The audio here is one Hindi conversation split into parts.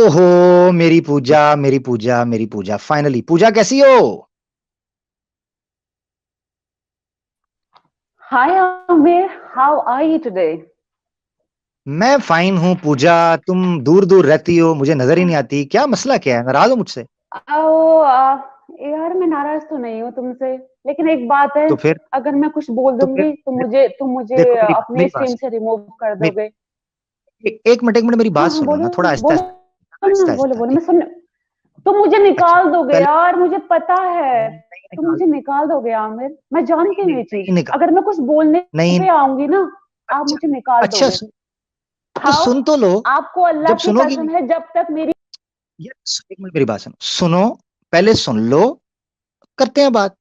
ओहो, मेरी पूजा, मेरी पूजा, मेरी पूजा, फाइनली। पूजा कैसी हो? Hi Amir, how are you today? मैं फाइन हूँ पूजा। तुम दूर दूर रहती हो, मुझे नजर ही नहीं आती। क्या मसला, क्या है? नाराज हो मुझसे? यार मैं नाराज तो नहीं हूँ तुमसे, लेकिन एक बात है। तो फिर अगर मैं कुछ बोल तो फिर दूंगी तो मुझे देखो, मेरी अपने मेरी बात स्ट्रीम सुनो। से रिमूव कर मेरी दोगे। एक मिनट मेरी हाँ बात हाँ, सुनो बोलो ना, थोड़ा आहिस्ता बोलो ना, आहिस्ता बोलो आहिस्ता, बोलो, ठीक? मैं सुन। तुम मुझे अच्छा, निकाल दोगे पहले यार, मुझे पता है। नहीं तुम निकाल मुझे निकाल दोगे आमिर, मैं जानती नहीं हूँ नहीं ये चीज। नहीं निकाल अगर मैं कुछ बोलने नहीं। पे आऊंगी ना, आप अच्छा मुझे निकाल अच्छा दोगे। तो हाउ? सुन तो लो। आपको अल्लाह जब की सुनोगी कसम है, जब तक मेरी यार, एक मिनट मेरी बात सुनो। पहले सुन लो, करते हैं बात।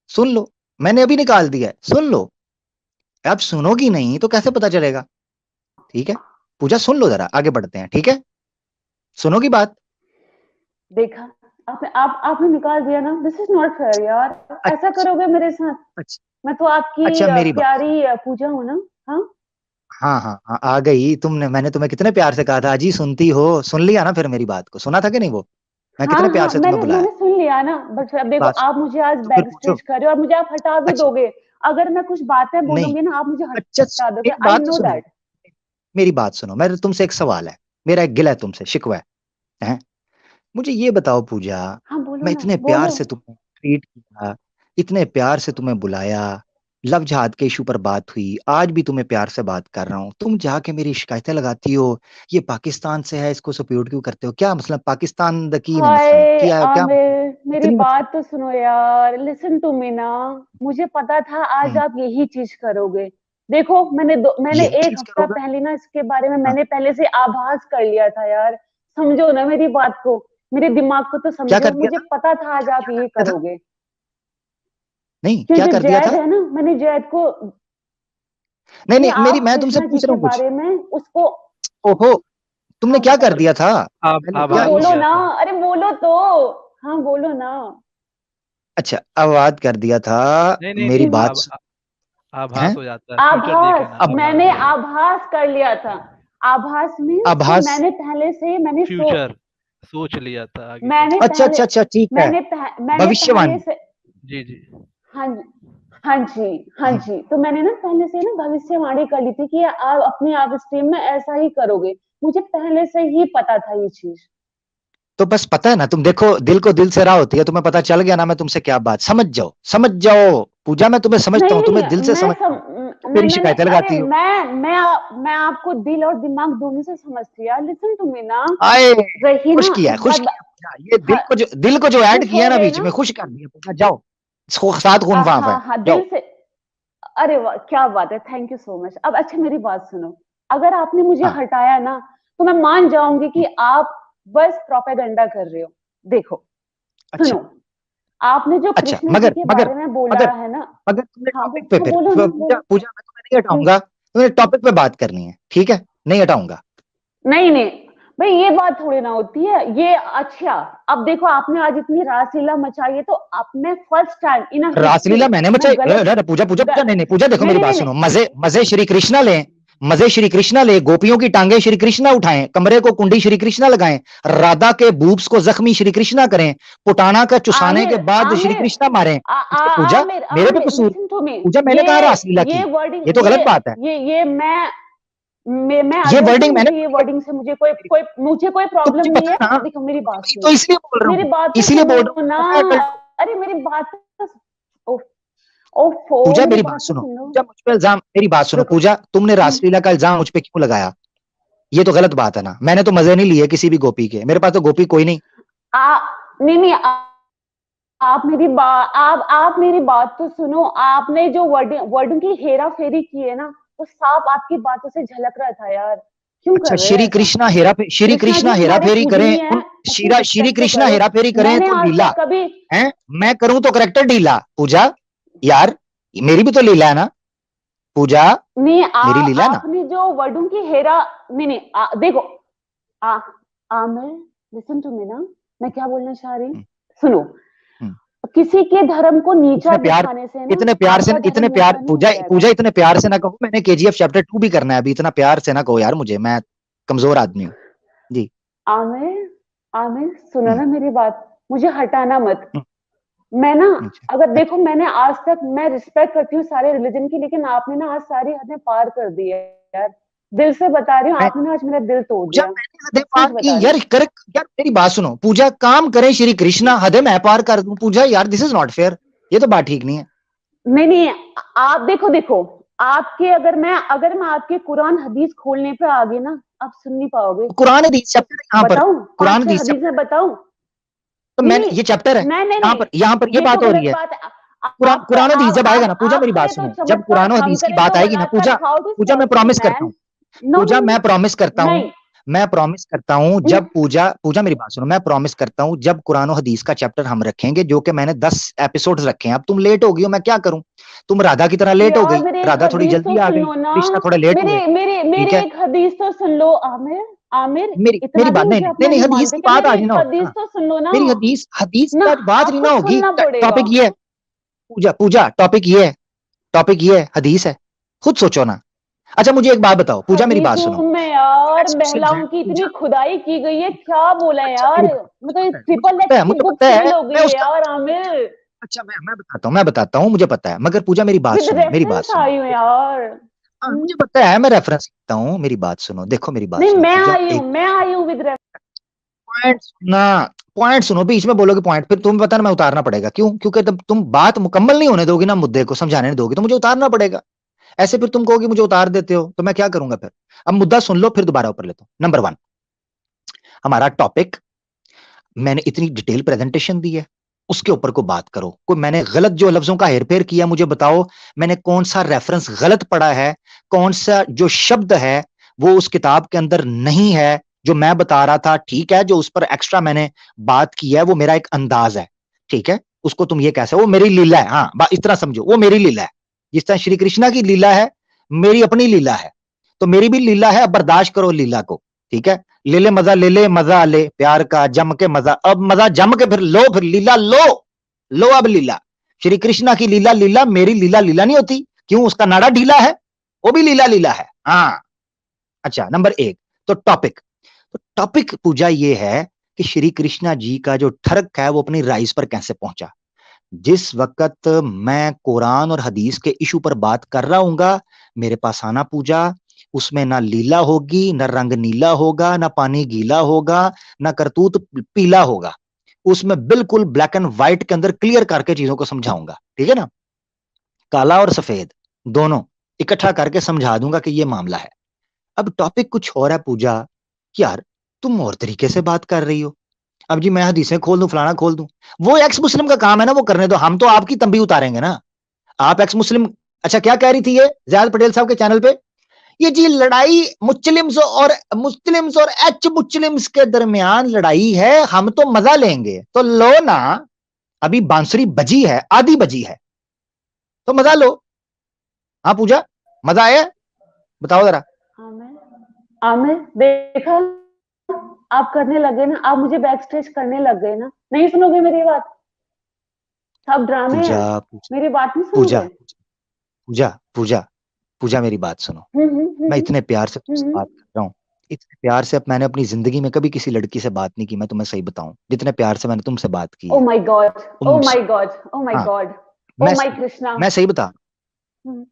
सुन लो, मैंने अभी निकाल दिया है, सुन लो। अब सुनोगी नहीं तो कैसे पता चलेगा? ठीक है पूजा, सुन लो जरा, आगे बढ़ते हैं, ठीक है? सुनोगी बात? देखा, आपने निकाल दिया ना। दिस इज नॉट फेयर यार, ऐसा अच्छा करोगे मेरे साथ? अच्छा मैं तो आपकी अच्छा, मेरी बात सुनो। प्यारी पूजा हूँ ना। हाँ हाँ हाँ हाँ, आ गई तुमने। मैंने तुम्हें कितने प्यार से कहा था, अजी सुनती हो? सुन लिया ना फिर मेरी बात को? सुना था कि नहीं वो? मैं हाँ कितने प्यार हाँ, से तुम्हें बुलाया। मैंने सुन लिया ना, बट अब मेरी देखो, बात सुनो, आप मुझे आज तो फिर बैक पूछो। स्टेज कर रहे हो और मुझे आप हटा भी अच्छा दोगे। अगर मैं कुछ बातें नहीं, बोलूंगी ना, आप मुझे अच्छा हटा दोगे। मेरी आई बात तो नो सुनो। दैट। मेरी बात सुनो, मेरे तुमसे एक सवाल है। मेरा एक गिला है तुमसे, शिकवा है? मुझे ये बताओ पूजा, हाँ बोलो मैं ना, इतने प्यार बोलो। से तुम्हें ट्रीट किया, इतने प्यार से तुम्हें बुलाया, लव जहाद के इशू पर बात हुई, आज भी तुम्हें प्यार से बात कर रहा हूँ, तुम जाके मेरी शिकायतें लगाती हो। ये पाकिस्तान से है, इसको सपोर्ट क्यों करते हो? क्या मतलब पाकिस्तान द की ने मतलब हाय क्या क्या मतलब? आमिर, मेरी इतनी मतलब? बात तो सुनो यार, लिसन टू मी ना। मुझे पता था आज हम्म, आप यही चीज करोगे। देखो, मैंने यही एक चीज हफ्ता करोगा? पहले ना इसके बारे में हाँ, मैंने पहले से आभास कर लिया था यार। समझो ना मेरी बात को, मेरे दिमाग को तो क्या समझो। कर दिया मुझे था? पता था आज आप क्या कर यही दिया था? करोगे। नहीं, कि क्या जो कर दिया जैद था? है ना, मैंने जैद को, नहीं कि नहीं, मेरी आप मैं तुमसे कृष्णा जी पूछ रहा के हूँ कुछ। बारे में उसको। ओहो, तुमने हाँ क्या कर बताओ। दिया था? पहले हाँ क्या आभास हो बोलो इस गया ना, था। अरे बोलो तो। हाँ बोलो ना। अच्छा, अवाद कर दिया था। नहीं नहीं मेरी नहीं, कि बात है? आभास हो जाता है, फ्यूचर देखे आभास, ना, अब आभास। मैंने आभास कर लिया था। आभास मीन्स कि आभास। मैंने पहले से फ्यूचर सोच लिया था आगे का। मैंने अच्छा पहले अच्छा अच्छा, ठीक है। मैंने पहले भविष्यवाणी। से। जी जी। हाँ जी, हाँ जी, हाँ हम्म, जी। तो मैंने ना पहले से ना भविष्यवाणी कर ली थी कि आप अपनी आप स्ट्रीम में ऐसा ही करोगे। मुझे पहले से ही पता था ये चीज। तो बस पता है ना, तुम देखो, दिल को दिल से राह होती है। तुम्हें पता चल गया ना मैं तुमसे क्या बात, समझ जाओ, समझ जाओ पूजा। मैं तुम्हें समझता नहीं हूँ, तुम्हें नहीं, दिल से समझता हूँ। तुम मेरी मैंने, शिकायतें अरे लगाती हो। मैं आपको दिल और दिमाग दोनों से समझती यार। लिसन टू मी ना। आए, रही खुश ना किया, एक खुश बात। किया पूजा। ये हाँ, दिल को जो ऐड खुश किया हो ना गए बीच ना। में, खुश कर दिया पूजा। जाओ, सात खून माफ है। हाँ हाँ, दिल जाओ। से। अरे वाह, क्या बात है, थैंक यू सो मच। अब अच्छा मेरी बात सुनो। अगर आपने मुझे हाँ। हटाया ना, तो मैं मान जाऊंगी कि आप बस प्रोपेगेंडा कर रहे हो। देखो, अच्छा सुनो, आपने जो अच्छा, कृष्णा जी मगर के मगर बारे में बोला मगर है ना। मगर तुमने हाँ टॉपिक पे हाँ, फिर बोलो ना, पूजा बोलो। पूजा, मैं तुम्हें नहीं हम्म, हटाऊंगा, तुम्हें टॉपिक पे बात करनी है, ठीक है? नहीं हटाऊंगा। नहीं नहीं, भाई ये बात थोड़ी ना होती है ये। अच्छा, अब देखो, आपने आज इतनी रासलीला मचाई है, तो आपने फर्स्ट टाइम इन हिस्ट्री रासलीला मैंने में मचाई? गलत पूजा पूजा पूजा, नहीं नहीं पूजा, देखो नहीं मेरी नहीं बात नहीं सुनो। नहीं। मजे मजे श्री कृष्णा लें, मजे श्री कृष्णा ले, गोपियों की टांगे श्री कृष्णा उठाएं, कमरे को कुंडी श्री कृष्णा लगाएं, राधा के बूब्स को जख्मी श्री कृष्णा करें, पुटाना का चुसाने आमिर के बाद श्री आमिर कृष्णा मारें। इसके पूजा आमिर मेरे पे आमिर, कसूर? Listen to me. पूजा मैंने कहा रासलीला ये की? ये तो वर्डिंग, गलत बात है। ये मैं ये अजहर हूँ। वर्डिंग मैंने मुझे ये बोली है? वर्डिंग से मुझे कोई तो प्रॉब्लम मुझे नहीं पता है। है ना, देखो मेरी बात वही तो सुनो, इसलिए बोल रहा मेरी हूँ। बात तो इसलिए बोल रहा सुनो हूँ, ना। पता है कर लो। अरे मेरी बात तो, ओफ, ओफो, पूजा मेरी मेरी बात बात तो सुनो, सुन लो। पूजा मुझ पे इल्जाम, मेरी बात सुनो रुको। पूजा, तुमने हम्म, रासलीला का इल्जाम मुझ पे क्यों लगाया? ये तो गलत बात है ना। मैंने तो मजे नहीं लिए किसी भी गोपी के, मेरे पास तो गोपी कोई नहीं। आ नहीं नहीं, आप मेरी बात तो सुनो। आपने जो वर्डिंग की हेरा फेरी की है ना, वो साफ आपकी बातों से झलक रहा था यार। क्यों अच्छा, कर रहे हो ऐसा? श्री कृष्णा जी कृष्णा हेरा हमारे फेरी करें पूजनीय है, उसकी श्री रिस्पेक्ट तो कृष्णा करो। हेरा फेरी करें मैंने तो आज लीला तक कभी है? मैं करूं तो करेक्टर ढीला पूजा? यार, मेरी भी तो लीला है ना पूजा, नहीं। मेरी लीला है ना। आपने जो वर्डों की हेरा, नहीं नहीं, देखो, आ, मैं, लिसन टू मी ना। मैं क्या बोलना चाह रही हूँ, हम्म, सुनो। हम्म। किसी के धर्म को नीचा इतने प्यार दिखाने से ना आपका धर्म इतने प्यार ऊंचा नहीं हो पूजा जाएगा। पूजा, इतने प्यार से ना कहो। मैंने केजीएफ चैप्टर 2 भी करना है अभी, इतना प्यार से ना कहो यार मुझे, मैं कमजोर आदमी हूँ। जी। आमिर, आमिर सुनो ना मेरी बात, मुझे हटाना मत। मैं ना, अगर देखो मैंने आज तक, मैं रिस्पेक्ट करती हूँ सारे रिलीजन की, लेकिन आपने ना आज सारी हदें पार कर दी है यार। दिल से बता रही हूँ, आपने ना आज मेरा दिल तोड़ पूजा दिया। मैंने हदें सच पार बता की रही यार, हूँ। करेक्ट यार, मेरी बात सुनो पूजा, काम करें श्री कृष्णा, हदें मैं पार कर दूं पूजा, यार दिस इज नॉट फेयर, ये तो बात ठीक नहीं है। नहीं, आप देखो, आपके अगर मैं आपके कुरान हदीस खोलने पे आ गई ना, आप सुन नहीं पाओगे। कुरान हदीस चैप्टर यहाँ पर, बताऊं? कुरान 5-6 हदीस हदीस में बताऊं? तो नहीं मैंने, नहीं ये चैप्टर है नहीं नहीं नहीं, यहाँ पर ये ये तो बात हो रही गलत है। बात है। आप कुरान हदीस जब आएगा ना पूजा, आप मेरी बात करे तो सुनो, जब चमत्कार, कुरान हम हदीस की करे बात तो आएगी ना बलात्कार। पूजा, हाउ टू पूजा मैं स्टॉप यू प्रॉमिस करता मैन? हूँ, नो नो पूजा नो, मैं प्रॉमिस करता हूँ, नहीं। मैं प्रॉमिस करता हूँ जब पूजा पूजा मेरी बात सुनो, मैं प्रॉमिस करता हूँ जब कुरान और हदीस का चैप्टर हम रखेंगे, जो कि मैंने 10 एपिसोड्स रखे हैं। अब तुम लेट हो गई हो, मैं क्या करूं, तुम राधा की तरह लेट हो यार गई, मेरे एक राधा थोड़ी हदीस तो जल्दी आ सुन गई, लो ना। कृष्णा थोड़े लेट मेरे हुए। मेरे ठीक मेरे है, एक हदीस तो सुन लो आमिर। आमिर, मेरी इतना मेरी भी बात, नहीं मुझे नहीं नहीं अपना नहीं, नहीं हदीस मानते की क्या? बात मेरी आज एक नहीं ना हदीस होगा, तो सुन लो ना। मेरी हदीस की ना, आज बात नहीं आपको ना होगी, सुनना पड़ेगा। टॉपिक ये है पूजा, टॉपिक ये है, हदीस है, खुद सोचो ना। अच्छा मुझे एक बात बताओ पूजा, मेरी बात सुनो, हदीसों में यार एक्स मुस्लिम्स हैं महिलाओं की इतनी पूजा, खुदाई की गई है, क्या बोला है अच्छा यार। मेरी बात, मतलब मुझे ट्रिपल पता एक्स है, की मुझे बुक पता है, सेल हो गई मैं है उसका, यार आमिर। अच्छा मैं बताता हूँ, मुझे पता है, मगर पूजा मेरी बात विद सुनो, मेरी बात रेफरेंस सुनो। आई हूँ यार। हाँ मुझे पता है, मैं रेफरेंस लिखता हूँ, मेरी बात सुनो, देखो मेरी बात नहीं, सुनो मैं पूजा, आई हूँ, एक मैं आई हूँ विद रेफरेंस। पॉइंट सुनना, पॉइंट सुनो, बीच में बोलोगे पॉइंट, फिर तुम्हें पता ना मैं उतारना पड़ेगा, क्यों, क्योंकि तब तुम बात मुकम्मल नहीं होने दोगी ना, मुद्दे को समझाने नहीं दोगी, तो मुझे उतारना पड़ेगा। ऐसे फिर तुम कहोगे मुझे उतार देते हो, तो मैं क्या करूंगा फिर। अब मुद्दा सुन लो, फिर दोबारा ऊपर लेता हूं। नंबर 1, हमारा टॉपिक, मैंने इतनी डिटेल प्रेजेंटेशन दी है, उसके ऊपर को बात करो। कोई मैंने गलत जो लफ्जों का हेरफेर किया, मुझे बताओ मैंने कौन सा रेफरेंस गलत पढ़ा है, कौन सा जो शब्द है वो उस किताब के अंदर नहीं है, जो मैं बता रहा था, ठीक है, जो उस पर एक्स्ट्रा मैंने बात की है, वो मेरा एक अंदाज है, ठीक है, उसको तुम ये कैसे, वो मेरी लीला है, हाँ इस तरह समझो, वो मेरी लीला है, जिस तरह श्री कृष्णा की लीला है, मेरी अपनी लीला है, तो मेरी भी लीला है, अब बर्दाश्त करो लीला को, ठीक है। ले ले मजा ले, प्यार का जम के मजा, अब मजा जम के फिर लो, फिर लीला लो अब लीला, श्री कृष्णा की लीला लीला, मेरी लीला लीला नहीं होती, क्यों, उसका नाड़ा ढीला है, वो भी लीला लीला है, हाँ। अच्छा नंबर 1, तो टॉपिक पूजा ये है कि श्री कृष्णा जी का जो ठरक है वो अपनी राइज पर कैसे पहुंचा। जिस वक्त मैं कुरान और हदीस के इशू पर बात कर रहा हूंगा, मेरे पास आना पूजा, उसमें ना लीला होगी, ना रंग नीला होगा, ना पानी गीला होगा, ना करतूत पीला होगा, उसमें बिल्कुल ब्लैक एंड व्हाइट के अंदर क्लियर करके चीजों को समझाऊंगा, ठीक है ना, काला और सफेद दोनों इकट्ठा करके समझा दूंगा कि ये मामला है। अब टॉपिक कुछ और है पूजा, यार तुम और तरीके से बात कर रही हो, अब जी मैं हदीसें खोल दूं, फलाना खोल दूं, वो एक्स मुस्लिम का काम है ना, वो करने दो, हम तो आपकी तंबी उतारेंगे ना, आप एक्स मुस्लिम। अच्छा क्या कह रही थी ये ज़ियाद पटेल साहब के चैनल पे, ये जी लड़ाई मुस्लिम्स और एच मुस्लिम्स के दरमियान लड़ाई है, हम तो मजा लेंगे, तो लो ना, अभी बांसुरी बजी है, आधी बजी है, तो मजा लो। हाँ पूजा, मजा आया, बताओ जरा। आमिर, आमिर देखा, आप करने लगे ना, आप मुझे बैक स्टेज करने लग गए ना, नहीं सुनोगे मेरी बात? सब ड्रामे पूजा हैं, पूजा मेरी बात नहीं पूजा सुनोगे? पूजा पूजा पूजा मेरी बात सुनो, मैं इतने प्यार से तुमसे हम्म। बात कर रहा हूँ, इतने प्यार से, अब मैंने अपनी जिंदगी में कभी किसी लड़की से बात नहीं की, मैं तुम्हें सही बताऊं, जितने प्यार से मैंने तुमसे बात की ओ है, माय गॉड, ओ तुम, माय गॉड, ओ माय हाँ गॉड, ओ मैं माय सही कृष्णा। मैं सही बता,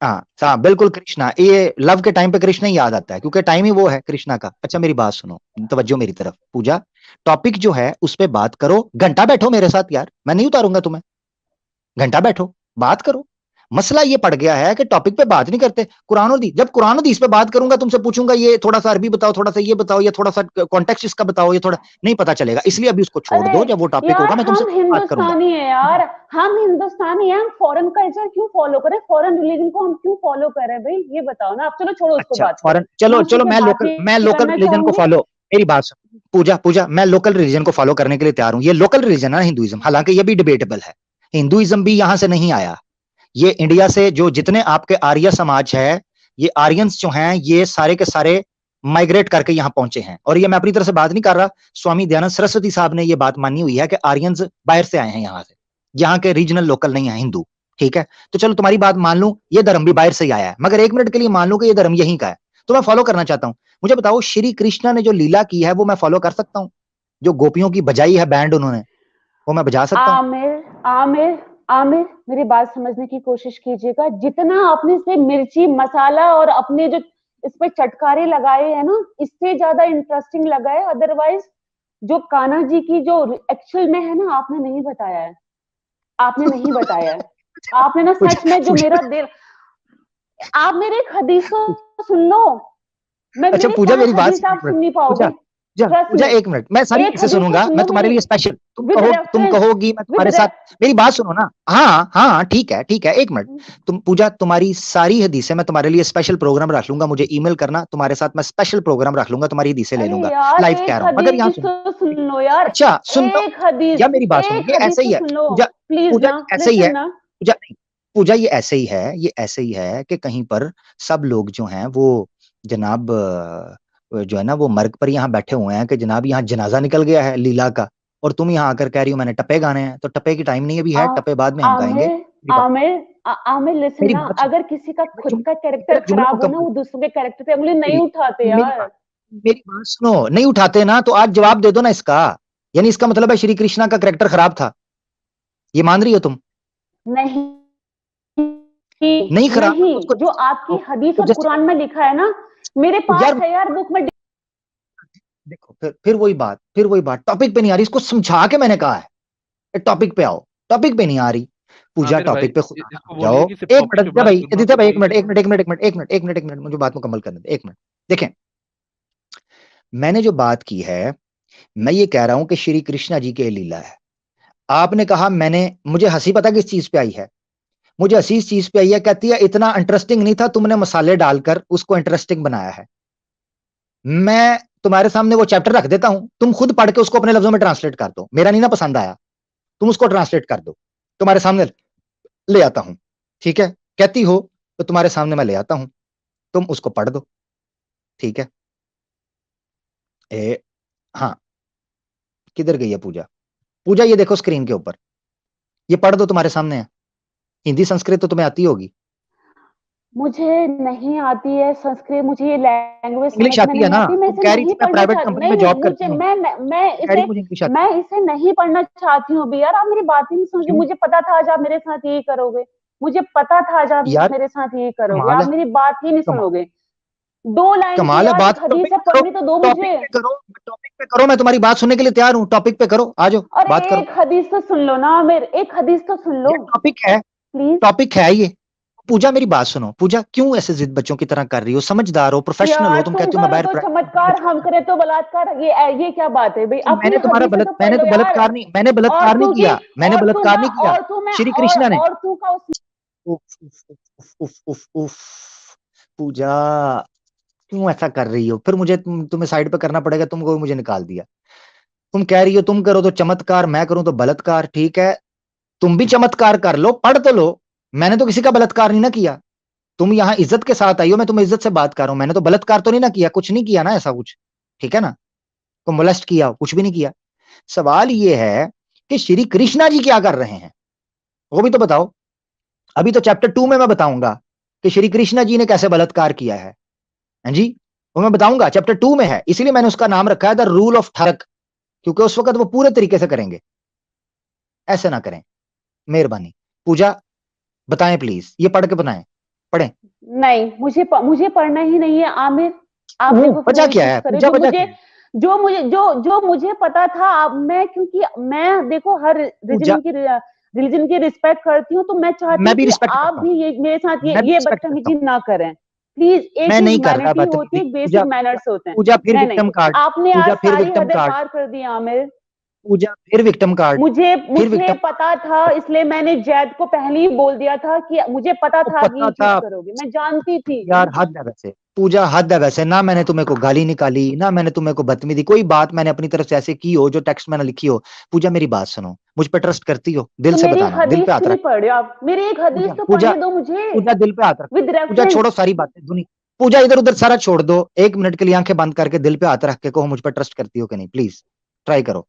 हाँ बिल्कुल कृष्णा, ये लव के टाइम पे कृष्णा ही याद आता है, क्योंकि टाइम ही वो है कृष्णा का। अच्छा मेरी बात सुनो, तवज्जो मेरी तरफ पूजा, टॉपिक जो है उस पे बात करो, घंटा बैठो मेरे साथ यार, मैं नहीं उतारूंगा तुम्हें, घंटा बैठो बात करो। मसला ये पड़ गया है कि टॉपिक पे बात नहीं करते, कुरान और हदीस, जब कुरान और हदीस पे बात करूंगा, तुमसे पूछूंगा ये थोड़ा सा अरबी बताओ, थोड़ा सा ये बताओ, ये थोड़ा सा कॉन्टेक्स्ट इसका बताओ, ये थोड़ा नहीं पता चलेगा, इसलिए अभी उसको छोड़ अरे दो, जब वो टॉपिक यार, होगा मैं तुमसे हम बात करूंगा। हिंदुस्तानी है यार, हम हिंदुस्तानी है, हम फॉरेन कल्चर क्यों फॉलो करें, फॉरेन रिलीजन को हम क्यों फॉलो करें भाई, ये बताओ ना आप। चलो छोड़ो उसको, अच्छा बात को फॉरेन, मैं चलो उसी चलो, पे बात मैं नहीं लोकल करना रिलीजन को चाहूंगी। फॉलो, मेरी बात सुन पूजा, मैं लोकल रिलीजन को फॉलो करने के लिए तैयार हूं, ये लोकल रिलीजन है हिंदुइज्म, हालांकि ये भी डिबेटेबल है, हिंदुइज्म भी यहां से नहीं आया, ये इंडिया से जो जितने आपके आर्य समाज है, ये आर्यंस जो हैं, ये सारे के सारे माइग्रेट करके यहां पहुंचे हैं, और ये मैं अपनी तरफ से बात नहीं कर रहा, स्वामी दयानंद सरस्वती साहब ने ये बात मानी हुई है कि आर्यंस बाहर से आए हैं, यहां से, यहाँ के रीजनल लोकल नहीं है हिंदू, ठीक है। तो चलो तुम्हारी बात मान लूं, ये धर्म भी बाहर से ही आया है, मगर एक मिनट के लिए मान लूं कि ये धर्म यहीं का है, तो मैं फॉलो करना चाहता हूं। मुझे बताओ श्री कृष्णा ने जो लीला की है वो मैं फॉलो कर सकता हूं? जो गोपियों की बजाई है बैंड उन्होंने, वो मैं बजा सकता हूँ। आमिर मेरी बात समझने की कोशिश कीजिएगा। जितना आपने से मिर्ची मसाला और अपने जो इस पे चटकारे लगाए हैं ना, इससे ज्यादा इंटरेस्टिंग लगा है। अदरवाइज जो कान्हा जी की जो एक्चुअल में है ना, आपने नहीं बताया है, आपने नहीं बताया है। आपने ना सच में जो मेरा दिल, आप मेरे एक हदीस तो सुन लो। मैं अच्छा मेरे पूजा 5 मेरी बात हदीस आप सुन नहीं पूजा पाओगे। पूजा एक मिनट, मैं सारी एक कैसे हदीस तो सुनूंगा, सुन मैं लो तुम्हारे मेरी, लिए स्पेशल, तुम विद रेफरेंस, कहोगी मैं तुम्हारे साथ, मेरी बात सुनो ना। हाँ हाँ ठीक है एक मिनट। तुम पूजा, तुम्हारी सारी हदीसें मैं तुम्हारे लिए स्पेशल प्रोग्राम रख लूंगा, मुझे ईमेल करना, तुम्हारे साथ मैं स्पेशल प्रोग्राम रख लूंगा, तुम्हारी हदीसें ले लूंगा, लाइव कह रहा हूँ। मगर यहाँ सुनो, तो सुन लो यार, अच्छा सुन लो, एक हदीस, या मेरी बात सुनो, एक ये हदीस ऐसे ही तो है सुन लो पूजा, प्लीज पूजा ना, ऐसे ही है लिसन ना। पूजा, नहीं पूजा, ये ऐसे ही है, ये ऐसे ही है कि कहीं पर सब लोग जो हैं वो जनाब जो है ना वो मर्ग पर यहाँ बैठे हुए हैं कि जनाब यहाँ जनाजा निकल गया है लीला का, और तुम यहाँ आकर कह रही हो मैंने टप्पे गाने हैं। तो टप्पे की टाइम नहीं अभी है, टप्पे बाद में हम गाएंगे। आमिर लिसन मेरी ना, बात सुनो, अगर किसी का खुद का कैरेक्टर मेरा जुमला खराब हो ना, मुकम्मल, वो दूसरों के कैरेक्टर पे उंगली नहीं मेरी उठाते मेरी यार। बात मेरी बात सुनो, नहीं उठाते ना तो आज जवाब दे दो ना इसका, यानी इसका मतलब है श्री कृष्णा का कैरेक्टर खराब था, ये मान रही हो तुम? नहीं नहीं खराब नहीं, तो उसको जो आपकी हदीस तो और जस्ट कुरान में लिखा है ना, मेरे पास यार है यार बुक में। देखो, फिर वही बात टॉपिक पे नहीं आ रही, इसको समझा के मैंने कहा है टॉपिक पे आओ, टॉपिक पे नहीं आ रही पूजा, आमिर भाई टॉपिक पे खुद इसको आ बोलिए जाओ। कि सिर्फ एक टॉपिक मिनट पे आदित्य बात भाई, करना आदित्य तो भाई, वही करो। एक मिनट मुझे बात मुकम्मल करने दे, एक मिनट। देखें, मैंने जो बात की है, मैं ये कह रहा हूं कि श्री कृष्णा जी की लीला है। आपने कहा, मुझे हंसी पता किस चीज पे आई है, मुझे हंसी इस चीज पे आई है, कहती है इतना इंटरेस्टिंग नहीं था, तुमने मसाले डालकर उसको इंटरेस्टिंग बनाया है। मैं तुम्हारे सामने वो चैप्टर रख देता हूं, तुम खुद पढ़ के उसको अपने लफ्जों में ट्रांसलेट कर दो, मेरा नहीं ना पसंद आया, तुम उसको ट्रांसलेट कर दो, तुम्हारे सामने ले आता हूं, ठीक है? कहती हो तो तुम्हारे सामने मैं ले आता हूं, तुम उसको पढ़ दो, ठीक है? हाँ, किधर गई है पूजा? पूजा ये देखो स्क्रीन के ऊपर, ये पढ़ दो, तुम्हारे सामने है। हिंदी संस्कृत तो तुम्हें आती होगी, मुझे नहीं आती है संस्कृत, मुझे ये लैंग्वेज समझ इंग्लिश में आती है नहीं ना? आती, मैं तुम इसे कह रही नहीं थी मैं पढ़ना प्राइवेट चाहती। कंपनी में नहीं जॉब मुझे करती हूँ, कह रही मुझे इंग्लिश आती मैं इसे नहीं पढ़ना चाहती हूँ अभी यार। आप मेरी बात ही नहीं समझे। क्यों मुझे पता था आज आप मेरे साथ यही करोगे, मुझे पता था आज आप यार? मेरे साथ यही करोगे। कमाल आप है, मेरी बात ही नहीं कमाल सुनोगे। 2 लाइन की कमाल है, यार बात एक हदीस है, पढ़नी तो दो टॉपिक मुझे। पे करो, टॉपिक पे करो, मैं तुम्हारी बात सुनने के लिए तैयार हूँ, टॉपिक पे करो, आ जाओ और बात करो। एक हदीस तो सुन लो ना, मेरे एक हदीस तो सुन लो ये टॉपिक है, प्लीज। टॉपिक है ये। पूजा मेरी बात सुनो, पूजा क्यों ऐसे जिद बच्चों की तरह कर रही हो? समझदार हो, प्रोफेशनल हो, यार तुम तुम कहते हो मैं करो बाहर तो चमत्कार, हम करें तो बलात्कार। ये क्या बात है भाई? अपनी हदीस से तो पढ़ लो यार। मैंने औरतों की, बलात्कार नहीं, मैंने औरतों बलात्कार का, नहीं किया, औरतों में श्री और कृष्णा ने। औरतों का उस उफ, उफ, उफ, उफ, उफ, उफ, पूजा क्यों ऐसा कर रही हो? फिर मुझे तुम्हें साइड पे करना पड़ेगा, तुमको मुझे निकाल दिया। तुम कह रही हो तुम करो तो चमत्कार, मैं करूं तो बलात्कार, ठीक है? तुम भी चमत्कार कर लो, पढ़ तो लो, मैंने तो किसी का बलात्कार नहीं ना किया। तुम यहाँ इज्जत के साथ आई हो, मैं तुम्हें इज्जत से बात कर रहा हूं, मैंने तो बलात्कार तो नहीं ना किया, कुछ नहीं किया ना ऐसा कुछ, ठीक है ना? को मोलेस्ट किया, कुछ भी नहीं किया। सवाल ये है कि श्री कृष्णा जी क्या कर रहे हैं, वो भी तो बताओ। अभी तो चैप्टर 2 में मैं बताऊंगा कि श्री कृष्णा जी ने कैसे बलात्कार किया है, हाँ जी, वो मैं बताऊंगा, चैप्टर 2 में है, इसीलिए मैंने उसका नाम रखा है द रूल ऑफ थरक, क्योंकि उस वक्त वो पूरे तरीके से करेंगे, ऐसे ना करें, मेहरबानी। पूजा बताएं प्लीज, ये पढ़ के बताएं, पढ़ें। नहीं, मुझे पढ़ना ही नहीं है आमिर। आप देखो फिर वजह वही क्या चीज है करे पूजा, जो वजह मुझे, क्या है पता था। अब मैं, क्योंकि मैं देखो हर पूजा? रिलीजन की रिस्पेक्ट करती हूँ, तो मैं चाहती मैं हूँ भी कि रिस्पेक्ट आप करता हूं, भी ये मेरे साथ मैं भी ये रिस्पेक्ट करता बदतमीजी हूं, ना करें प्लीज। एक मैं नहीं कर रहा ह्यूमैनिटी होती बदतमीजी। है, एक बेसिक पूजा मैनर्स होते हैं। पूजा फिर नहीं, विक्टिम कार्ड, आपने आज पूजा फिर सारी विक्टिम हदें कार्ड, पार कर दी आमिर। पूजा फिर विक्टिम कार्ड, मुझे फिर मुझे विक्टिम। पता था, इसलिए मैंने जैद को पहले ही बोल दिया था कि मुझे पता वो था कि पता ये चीज था करोगे, मैं जानती थी। यार, हद है वैसे पूजा, हद है वैसे, ना मैंने तुम्हें को गाली निकाली, ना मैंने तुम्हें को बदतमीजी, कोई बात मैंने अपनी तरफ से ऐसे की हो जो टेक्स्ट मैंने लिखी हो। पूजा मेरी बात सुनो, मुझ पे ट्रस्ट करती हो? दिल तो से मेरी बताना, दिल हदीस पे हाथ क्यों नहीं रख। पढ़ रहे हो आप? मेरी एक हदीस पूजा तो पूजा पढ़ने दो मुझे पूजा दिल पे हाथ रखो, विद पूजा रेफरेंस। छोड़ो सारी बातें दुनिया, पूजा इधर उधर सारा छोड़ दो, 1 मिनट के लिए आंखें बंद करके दिल पे हाथ रख के कहो मुझ पर ट्रस्ट करती हो कि नहीं, प्लीज ट्राई करो।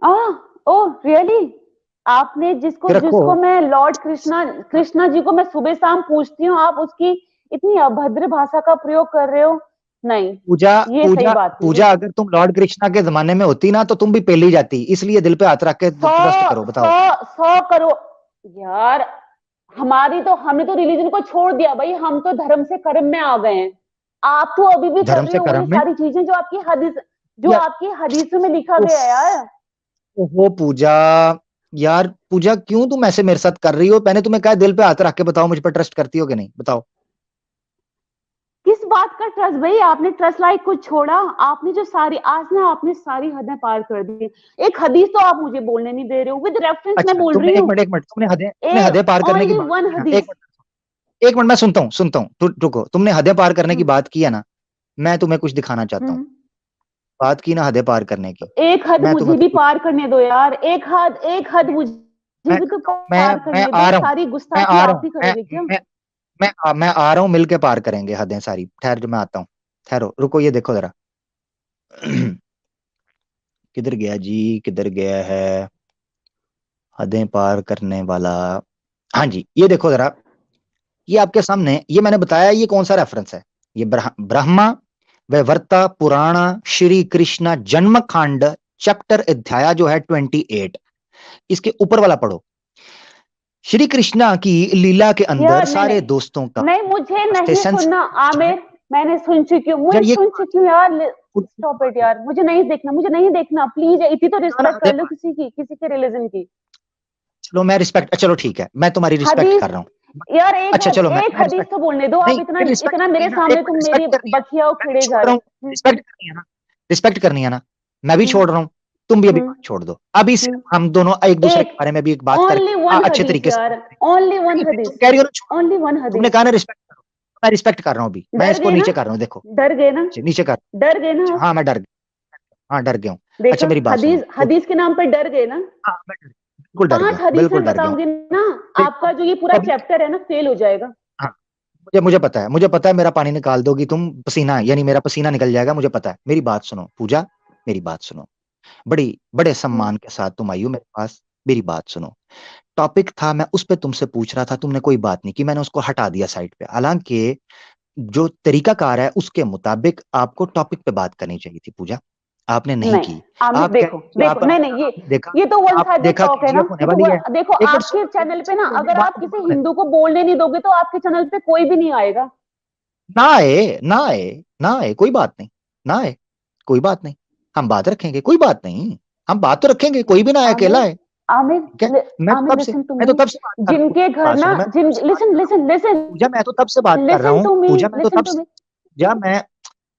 Oh really? आपने जिसको फिर रखो, जिसको मैं लॉर्ड कृष्णा जी को मैं सुबह शाम पूछती हूँ, आप उसकी इतनी अभद्र भाषा का प्रयोग कर रहे हो। नहीं, पूजा ये सही पूजा बात नहीं पूजा है। अगर तुम लॉर्ड कृष्णा के जमाने में होती ना तो तुम भी पेली जाती, इसलिए दिल पे हाथ रख के ट्रस्ट करो। बताओ 100 करोड़ यार, हमने तो रिलीजन को छोड़ दिया भाई, हम तो धर्म से कर्म में आ गए हैं। आप तो अभी भी कर धर्म रहे से हो ये कर्म में सारी चीजें जो यार। आपकी हदीसों में लिखा उफ, गया है यार। ओहो पूजा, यार पूजा क्यों तुम ऐसे मेरे साथ कर रही हो? मैंने तुम्हें कहा दिल पे हाथ रख के बताओ मुझ पर ट्रस्ट करती हो कि नहीं, बताओ। किस बात का ट्रस्ट भाई? आपने ट्रस्ट लाइक कुछ छोड़ा? आपने जो सारी आज ना आपने सारी हदें पार कर दी। एक हदीस तो आप मुझे बोलने नहीं दे रहे हो, विद रेफरेंस मैं अच्छा बोल तुमने रही हूँ। एक मिनट तुमने हदें पार करने की ओनली बात वन की ना, हदीस। एक मिनट मैं सुनता हूँ, रुको। तुमने हदें पार करने की बात की है ना, मैं तुम्हें कुछ दिखाना चाहता हूँ। बात की ना हदें पार करने की, एक हद मैं मुझे तुम्हें भी कुछ पार करने दो यार, एक हद मुझे मैं भी तो मैं पार मैं करने आ दो। रहा हूँ सारी मैं गुस्ताखी आ रहा आप हूँ ही करोगे क्या? मैं आ रहा हूँ, मिलके पार करेंगे हदें सारी। ठहर जो मैं आता हूँ, ठहरो, रुको, ये देखो जरा। किधर गया जी, किधर गया है हदें पार करने वाला? हाँ जी, ये देखो जरा, ये आपके सामने, ये मैंने बताया ये कौन सा रेफरेंस है। ये ब्रह्मा वैवर्ता पुराण श्री कृष्ण जन्म कांड चैप्टर अध्याय जो है 28, इसके ऊपर वाला पढ़ो। श्री कृष्णा की लीला के अंदर यार सारे दोस्तों का नहीं, मुझे नहीं सेंस सुनना आमिर। मैंने सुन चुकी हूँ, यार, मुझे ये सुन चुकी हूँ यार। स्टॉप इट यार, मुझे नहीं देखना, मुझे नहीं देखना प्लीज। इतनी तो रिस्पेक्ट कर लो किसी के रिलीजन की। चलो मैं रिस्पेक्ट, चलो ठीक है, मैं तुम्हारी रिस्पेक्ट हदीस कर रहा हूँ। यार, अच्छा चलो एक मैं हदीस रिस्पेक्ट तो बोलने दो। आप नहीं, इतना फिर रिस्पेक्ट इतना करनी मेरे है ना, एक सामने मिनट, तुम मेरी रिस्पेक्ट करनी है, बखिया मैं भी खिड़े जा छोड़ रहा रहे हूँ। हो। रिस्पेक्ट करनी है ना, रिस्पेक्ट करनी है ना, मैं भी छोड़ रहा हूँ, तुम भी अभी बात छोड़ दो। अभी सिर्फ हम दोनों एक दूसरे के एक बारे में भी एक बात ओनली करके वन अच्छे हदीस तरीके से यार, बात करेंगे। ओनली वन नहीं, तुम हदीस, कह रही हो ना छोड़, ओनली वन तुमने हदीस। कहा ना रिस्पेक्ट करो, मैं रिस्पेक्ट कर रहा हूँ अभी, मैं डर इसको गए ना? नीचे कर रहा हूँ, देखो डर गए ना? नीचे कर, डर गए ना आप? हाँ मैं डर गया, हाँ डर गया हूँ। अच्छा देखा, मेरी बात सुनो, हदीस हदीस के नाम पे डर गए ना? हाँ मैं बिल्कुल डर गया 5 हूँ, बिल्कुल हदीसें डर गया हूँ। बताऊंगी ना, देखो आपका जो ये पूरा कभी, चैप्टर है ना फेल हो जाएगा। हाँ मुझे पता है मेरा पानी निकाल दोगी तुम, पसीना यानी मेरा पसीना निकल जाएगा, मुझे पता है। मेरी बात सुनो पूजा, मेरी बात सुनो, बड़ी बड़े सम्मान के साथ तुम आई हो मेरे पास, मेरी बात सुनो। टॉपिक था, मैं उस पे तुमसे पूछ रहा था, तुमने कोई बात नहीं की, मैंने उसको हटा दिया साइड पे। हालांकि जो तरीकाकार है उसके मुताबिक आपको टॉपिक पे बात करनी चाहिए थी पूजा, आपने नहीं नहीं की। आमिर, आप कह देखो रहे कि देखो, आप नहीं नहीं, आपने देखा, ये तो वन आपने साइडेड देखा टॉक है ना। केजीएफ होने ये तो वाली है। देखो, एक मिनट आपके सुनो, चैनल पे ना, मेरी अगर बात आप तो किसी सुनो पहले। हिंदू को बोलने नहीं दोगे तो आपके चैनल पे कोई भी नहीं आएगा। ना आए, ना आए, ना आए, कोई बात नहीं, ना आए, कोई बात नहीं, हम बात रखेंगे, कोई बात नहीं, हम बात तो रखेंगे, कोई भी ना आए, आमिर अकेला है, आमिर ठीक है। आमिर लिसन टू मैं तो मी। तब से बात कर रहा हूँ, जिनके घर बात ना, सुनो, मैं जिन तब से बात लिसन कर रहा हूँ लिसन लिसन पूजा, मैं तो तब से बात कर रहा लिसन हूँ टू मी, पूजा, मैं तो लिसन तब टू से, मी। पूजा मैं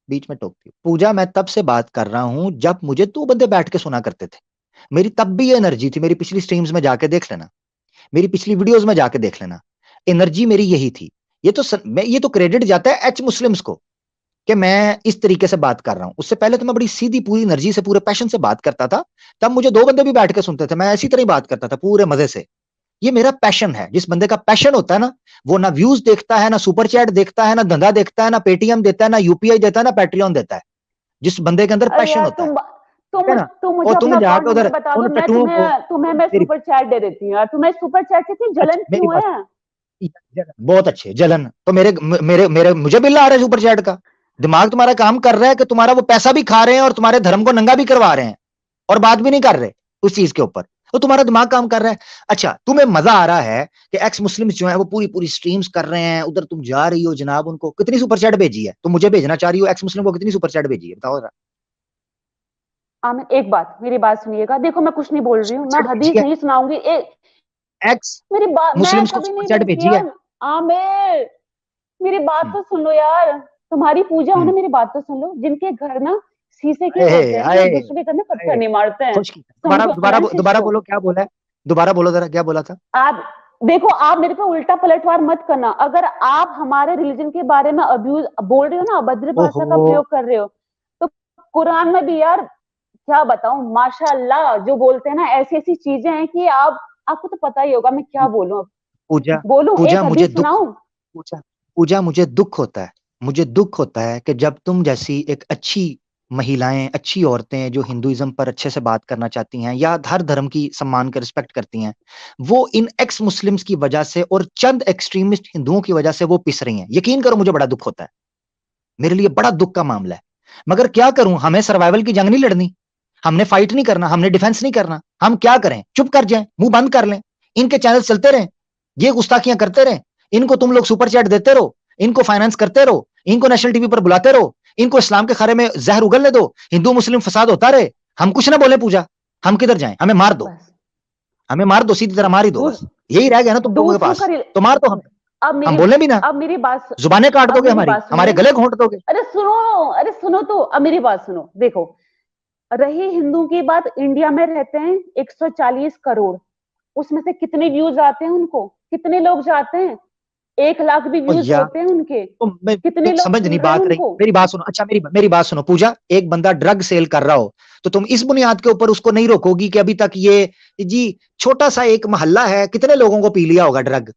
बीच में टोकती हूँ पूजा, मैं तब से बात कर रहा हूँ जब मुझे 2 बंदे बैठ के सुना करते थे। मेरी तब भी ये एनर्जी थी, मेरी पिछली स्ट्रीम्स में जाके देख लेना, मेरी पिछली वीडियोस में जाके देख लेना, एनर्जी मेरी यही थी। ये तो क्रेडिट जाता है एच मुस्लिम्स को कि मैं इस तरीके से बात कर रहा हूं। उससे पहले तो मैं बड़ी सीधी पूरी एनर्जी से पूरे पैशन से बात करता था, तब मुझे 2 बंदे भी बैठ के सुनते थे, मैं ऐसी तरह ही बात करता था पूरे मजे से। ये मेरा पैशन है, जिस बंदे का पैशन होता है ना, वो ना व्यूज देखता है, ना सुपर चैट देखता है, ना धंधा देखता है, ना पेटीएम देता है, ना यूपीआई देता है, ना पैट्रियन देता है। जिस बंदे के अंदर अरे पैशन यार, होता है, ठीक है ना। तुम मुझे और तुम अपना अकाउंट जाके नंबर उधर बता दो, उन मैं टट्टुओं को, तुम्हें उन मैं मेरी, सुपर चैट दे देती हूँ यार। तुम्हें सुपर चैट से इतनी अच्छा जलन मेरी क्यों बात, है? बहुत अच्छे जलन तो मेरे मुझे बिल आ रहा है सुपर चैट का। दिमाग तुम्हारा काम कर रहा है कि तुम्हारा वो पैसा भी खा रहे हैं और तुम्हारे धर्म को नंगा भी करवा रहे हैं और बात भी नहीं कर रहे उस चीज के ऊपर, तो तुम्हारा दिमाग काम कर रहा है। अच्छा तुम्हें मजा आ रहा है कि एक्स मुस्लिम्स जो है वो पूरी पूरी स्ट्रीम्स कर रहे हैं, उधर तुम जा रही हो जनाब, उनको कितनी सुपर चैट भेजी है? तुम मुझे भेजना चाह रही हो एक्स मुस्लिम को कितनी सुपर चैट भेजी है, बताओ जरा। आमिर एक बात, मेरी बात सुनिएगा। देखो, मैं कुछ नहीं बोल रही हूँ, सुपर मैं चैट भेजी हदीस है नहीं सुनाऊंगी। एक्स मेरी बात मैं मुस्लिम्स को कभी सुपर नहीं चैट भेजती भेजी है। यार। आमिर मेरी बात हम्म, तो सुन लो यार। तुम्हारी पूजा हो ना, हम्म, मेरी बात तो सुन लो। जिनके घर ना शीशे के आए होते हैं ना, आए वो दूसरे के घर में पत्थर आए, नहीं मारते हैं। खुश की दोबारा समझो दोबारा ना इस चीज दोबारा को। बोलो क्या बोला है, दोबारा बोलो जरा क्या बोला था। आप देखो, आप मेरे पे उल्टा पलटवार मत करना। अगर आप हमारे रिलीजन के बारे में अब्यूज बोल रहे हो ना, अभद्र भाषा का ओहो, प्रयोग कर रहे हो, तो कुरान में भी यार क्या बताऊं, माशाअल्लाह जो बोलते हैं ना, ऐसी ऐसी चीजें हैं कि आपको तो पता ही होगा। मैं क्या बोलूं अब? पूजा बोलूं, पूजा एक मुझे हदीस दुख, सुनाऊं? पूजा पूजा मुझे दुख होता है, मुझे दुख होता है कि जब तुम जैसी एक अच्छी महिलाएं, अच्छी औरतें जो हिंदुइज्म पर अच्छे से बात करना चाहती हैं या हर धर्म की सम्मान कर रिस्पेक्ट करती हैं, वो इन एक्स मुस्लिम्स की वजह से और चंद एक्सट्रीमिस्ट हिंदुओं की वजह से वो पिस रही हैं। यकीन करो मुझे बड़ा दुख होता है, मेरे लिए बड़ा दुख का मामला है। मगर क्या करूं, हमें सर्वाइवल की जंग नहीं लड़नी, हमने फाइट नहीं करना, हमने डिफेंस नहीं करना। हम क्या करें, चुप कर जाएं, मुंह बंद कर लें, इनके चैनल चलते रहें, ये गुस्ताखियां करते रहें, इनको तुम लोग सुपर चैट देते रहो, इनको फाइनेंस करते रहो, इनको नेशनल टीवी पर बुलाते रहो, इनको इस्लाम के खारे में जहर उगलने दो, हिंदू मुस्लिम फसाद होता रहे, हम कुछ ना बोले। पूजा, हम किधर जाएं, हमें मार दो, हमें मार दो, सीधी तरह मार ही दो, बस यही रह गया ना तुम लोगों के पास, तो मार दो हम बोले भी ना, अब मेरी बात, जुबानें काट दोगे हमारी, हमारे गले घोंट दोगे। अरे सुनो तो, अब मेरी बात सुनो। देखो, रही हिंदू की बात, इंडिया में रहते हैं 140 करोड़, उसमें से कितने व्यूज आते हैं उनको, कितने लोग जाते हैं, 1 लाख भी व्यूज होते हैं उनके, तो कितने लोग समझ नहीं बात रही, मेरी बात सुनो। अच्छा मेरी बात सुनो पूजा, एक बंदा ड्रग सेल कर रहा हो तो तुम इस बुनियाद के ऊपर उसको नहीं रोकोगी कि अभी तक ये जी छोटा सा एक मोहल्ला है, कितने लोगों को पी लिया होगा ड्रग।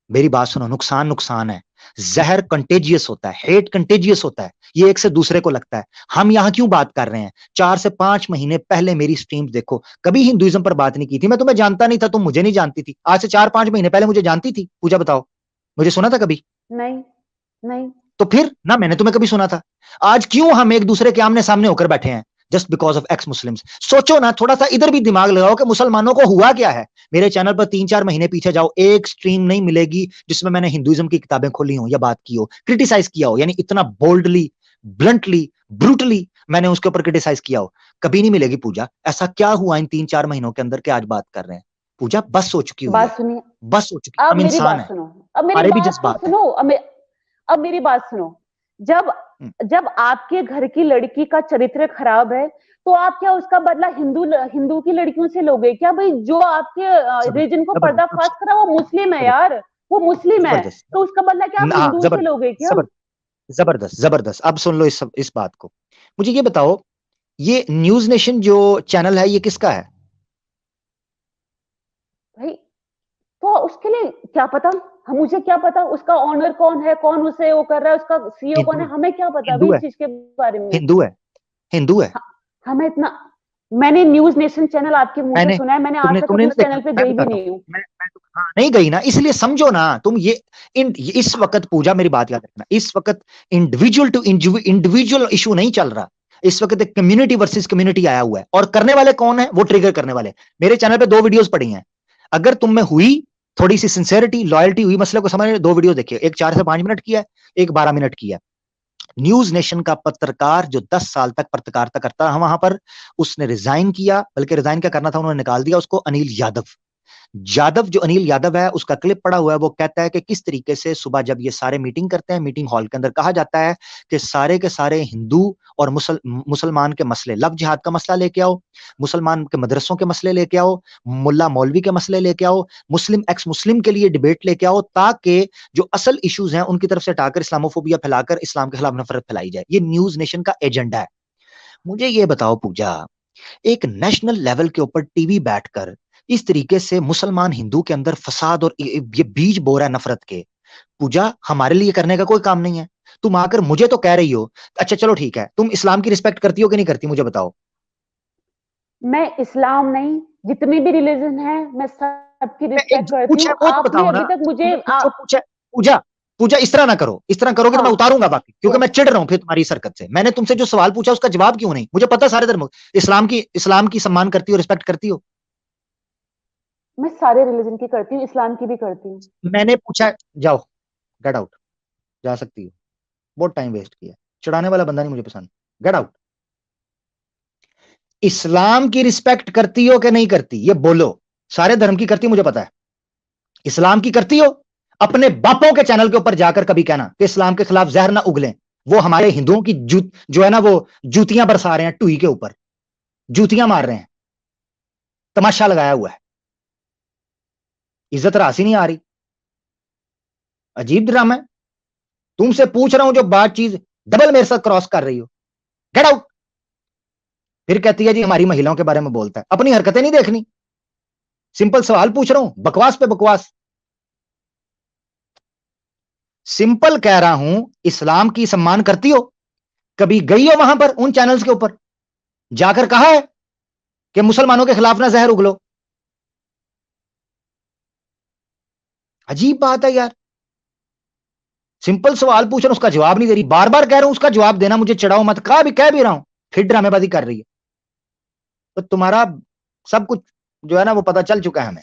मेरी बात सुनो, नुकसान नुकसान है, जहर कंटेजियस होता है, हेट कंटेजियस होता है, ये एक से दूसरे को लगता है। हम यहां क्यों बात कर रहे हैं, 4 से 5 महीने पहले मेरी स्ट्रीम्स देखो, कभी हिंदुइज्म पर बात नहीं की थी, मैं तुम्हें जानता नहीं था, तुम मुझे नहीं जानती थी। आज से 4-5 महीने पहले मुझे जानती थी पूजा, बताओ, मुझे सुना था कभी? नहीं। तो फिर ना मैंने तुम्हें कभी सुना था। आज क्यों हम एक दूसरे के आमने सामने होकर बैठे हैं, just because of x Muslims. सोचो ना, थोड़ा सा इधर भी दिमाग लगाओ कि मुसलमानों को हुआ क्या है। मेरे चैनल पर 3-4 महीने पीछे जाओ, एक स्ट्रीम नहीं मिलेगी जिसमें मैंने हिंदुइज्म की किताबें खोली हो या बात की हो, क्रिटिसाइज किया हो, यानी इतना बोल्डली, ब्लंटली, ब्रूटली मैंने उसके ऊपर क्रिटिसाइज किया हो, कभी नहीं मिलेगी। पूजा, ऐसा क्या हुआ इन 3-4 महीनों के अंदर के आज बात कर रहे हैं? पूजा बस हो चुकी हुई है, बस हो चुकी, हम इंसान है, हमारे भी जज्बात है। अब मेरी बात सुनो, जब आपके घर की लड़की का चरित्र खराब है, तो आप क्या उसका बदला हिंदू की लड़कियों से लोगे क्या? भाई, जो आपके रीजन को पर्दाफाश करा वो मुस्लिम है यार, वो मुस्लिम है, तो उसका बदला क्या आप हिंदू से लोगे क्या? जबरदस्त जबरदस्त। अब सुन लो इस बात को। मुझे ये बताओ, ये न्यूज नेशन जो चैनल है ये किसका है? भाई, तो उसके लिए क्या पता, हम मुझे क्या पता उसका ऑनर कौन है, कौन उसे वो कर रहा है, उसका सीईओ कौन है, हमें क्या पता भाई इस चीज के बारे में। हिंदू है। हमें इतना, मैंने न्यूज नेशन चैनल आपके मुंह से सुना है, मैंने आज तक उस चैनल पे गई भी नहीं हूँ। नहीं गई ना, इसलिए समझो ना तुम ये इस वक्त पूजा, मेरी बात याद रखना, इस वक्त इंडिविजुअल टू इंडिविजुअल इशू नहीं चल रहा, इस वक्त एक कम्युनिटी वर्सेस कम्युनिटी आया हुआ है, और करने वाले कौन है? वो ट्रिगर करने वाले। मेरे चैनल पे 2 वीडियोस पड़ी हैं, अगर तुम में हुई थोड़ी सी सिंसेरिटी, लॉयल्टी हुई मसले को समझने, 2 वीडियो देखिए, एक 4 से 5 मिनट की है, एक 12 मिनट की है। न्यूज नेशन का पत्रकार जो 10 साल तक पत्रकारिता करता रहा वहां पर, उसने रिजाइन किया, बल्कि रिजाइन क्या करना था उन्होंने निकाल दिया उसको, अनिल यादव। जो अनिल यादव है उसका क्लिप पड़ा हुआ है, वो कहता है कि किस तरीके से सुबह जब ये सारे मीटिंग करते हैं, मीटिंग हॉल के अंदर कहा जाता है कि सारे के सारे हिंदू और मुसलमान के मसले, लव जिहाद का मसला लेके आओ, मुसलमान के मदरसों के मसले लेके आओ, मुल्ला मौलवी के मसले लेके आओ, मुस्लिम एक्स मुस्लिम के लिए डिबेट लेके आओ, ताकि जो असल इश्यूज हैं उनकी तरफ से हटाकर इस्लामोफोबिया फैलाकर इस्लाम के खिलाफ नफरत फैलाई जाए। ये न्यूज नेशन का एजेंडा है। मुझे ये बताओ पूजा, एक नेशनल लेवल के ऊपर टीवी बैठकर इस तरीके से मुसलमान हिंदू के अंदर फसाद और ये बीज बो रहा है नफरत के, पूजा हमारे लिए करने का कोई काम नहीं है। तुम आकर मुझे तो कह रही हो, अच्छा चलो ठीक है, तुम इस्लाम की रिस्पेक्ट करती हो कि नहीं करती, मुझे बताओ। मैं इस्लाम नहीं, जितने भी रिलीजन है मैं सबकी रिस्पेक्ट करती हूँ। आपने अभी तक मुझे पूजा पूजा इस तरह ना करो, इस तरह करोगे तो मैं उतारूंगा बाकी, क्योंकि मैं चिढ़ रहा हूं फिर तुम्हारी इस हरकत से। मैंने तुमसे जो सवाल पूछा उसका जवाब क्यों नहीं? मुझे पता सारे धर्म, इस्लाम की सम्मान करती हो, रिस्पेक्ट करती हो? मैं सारे रिलीजन की करती हूँ, इस्लाम की भी करती हूँ। मैंने पूछा, जाओ गेट आउट, जा सकती हो, बहुत टाइम वेस्ट किया, चिढ़ाने वाला बंदा नहीं मुझे पसंद, गेट आउट। इस्लाम की रिस्पेक्ट करती हो कि नहीं करती ये बोलो। सारे धर्म की करती हो मुझे पता है, इस्लाम की करती हो? अपने बापों के चैनल के ऊपर जाकर कभी कहना कि इस्लाम के खिलाफ जहर ना उगले, वो हमारे हिंदुओं की जो है ना वो जूतियां बरसा रहे हैं टुई के ऊपर, जूतियां मार रहे हैं, तमाशा लगाया हुआ है, इज्जत रासी नहीं आ रही, अजीब ड्रामा है। तुमसे पूछ रहा हूं जो बात चीज डबल मेरे साथ क्रॉस कर रही हो, गेट आउट। फिर कहती है जी हमारी महिलाओं के बारे में बोलता है, अपनी हरकतें नहीं देखनी। सिंपल सवाल पूछ रहा हूं, बकवास पे बकवास। सिंपल कह रहा हूं, इस्लाम की सम्मान करती हो? कभी गई हो वहां पर उन चैनल्स के ऊपर जाकर कहा है कि मुसलमानों के खिलाफ ना जहर उगलो? अजीब बात है यार, सिंपल सवाल पूछ रहा हूं, उसका जवाब नहीं दे रही, बार बार कह रहा हूं उसका जवाब देना, मुझे चिढ़ाओ मत, कह भी रहा हूं, फिर ड्रामेबाजी कर रही है। तो तुम्हारा सब कुछ जो है ना वो पता चल चुका है हमें।